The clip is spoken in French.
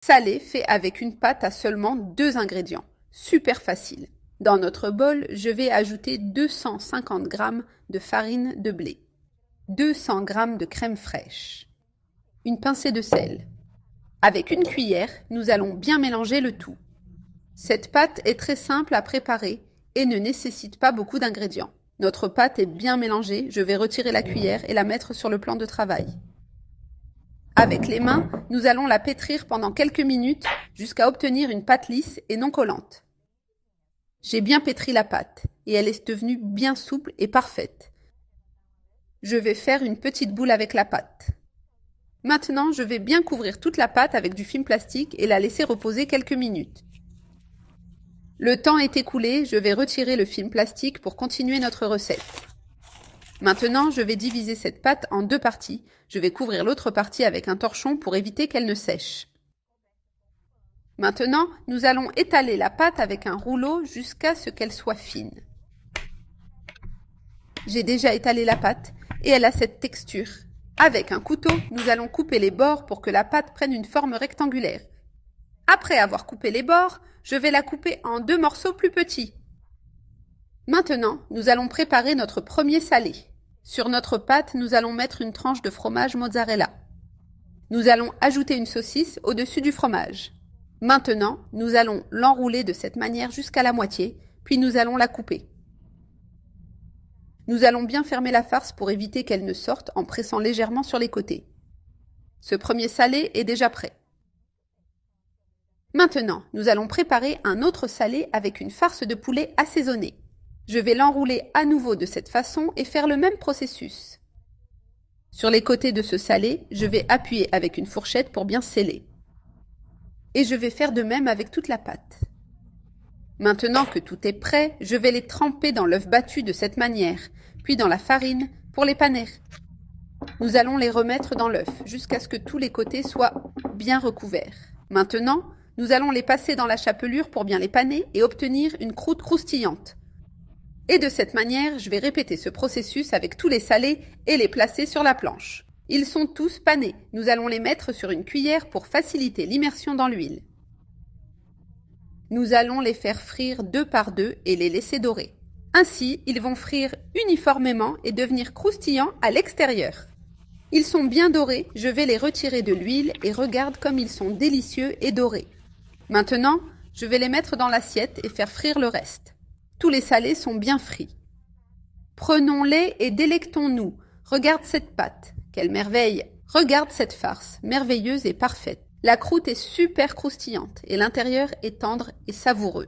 Salé fait avec une pâte à seulement 2 ingrédients. Super facile. Dans notre bol, je vais ajouter 250 g de farine de blé, 200 g de crème fraîche, une pincée de sel. Avec une cuillère, nous allons bien mélanger le tout. Cette pâte est très simple à préparer et ne nécessite pas beaucoup d'ingrédients. Notre pâte est bien mélangée, je vais retirer la cuillère et la mettre sur le plan de travail. Avec les mains, nous allons la pétrir pendant quelques minutes jusqu'à obtenir une pâte lisse et non collante. J'ai bien pétri la pâte et elle est devenue bien souple et parfaite. Je vais faire une petite boule avec la pâte. Maintenant, je vais bien couvrir toute la pâte avec du film plastique et la laisser reposer quelques minutes. Le temps est écoulé, je vais retirer le film plastique pour continuer notre recette. Maintenant, je vais diviser cette pâte en 2 parties. Je vais couvrir l'autre partie avec un torchon pour éviter qu'elle ne sèche. Maintenant, nous allons étaler la pâte avec un rouleau jusqu'à ce qu'elle soit fine. J'ai déjà étalé la pâte et elle a cette texture. Avec un couteau, nous allons couper les bords pour que la pâte prenne une forme rectangulaire. Après avoir coupé les bords, je vais la couper en 2 morceaux plus petits. Maintenant, nous allons préparer notre premier salé. Sur notre pâte, nous allons mettre une tranche de fromage mozzarella. Nous allons ajouter une saucisse au-dessus du fromage. Maintenant, nous allons l'enrouler de cette manière jusqu'à la moitié, puis nous allons la couper. Nous allons bien fermer la farce pour éviter qu'elle ne sorte en pressant légèrement sur les côtés. Ce premier salé est déjà prêt. Maintenant, nous allons préparer un autre salé avec une farce de poulet assaisonnée. Je vais l'enrouler à nouveau de cette façon et faire le même processus. Sur les côtés de ce salé, je vais appuyer avec une fourchette pour bien sceller. Et je vais faire de même avec toute la pâte. Maintenant que tout est prêt, je vais les tremper dans l'œuf battu de cette manière, puis dans la farine pour les paner. Nous allons les remettre dans l'œuf jusqu'à ce que tous les côtés soient bien recouverts. Maintenant, nous allons les passer dans la chapelure pour bien les paner et obtenir une croûte croustillante. Et de cette manière, je vais répéter ce processus avec tous les salés et les placer sur la planche. Ils sont tous panés. Nous allons les mettre sur une cuillère pour faciliter l'immersion dans l'huile. Nous allons les faire frire 2 par 2 et les laisser dorer. Ainsi, ils vont frire uniformément et devenir croustillants à l'extérieur. Ils sont bien dorés, je vais les retirer de l'huile et regarde comme ils sont délicieux et dorés. Maintenant, je vais les mettre dans l'assiette et faire frire le reste. Tous les salés sont bien frits. Prenons-les et délectons-nous. Regarde cette pâte, quelle merveille! Regarde cette farce, merveilleuse et parfaite. La croûte est super croustillante et l'intérieur est tendre et savoureux.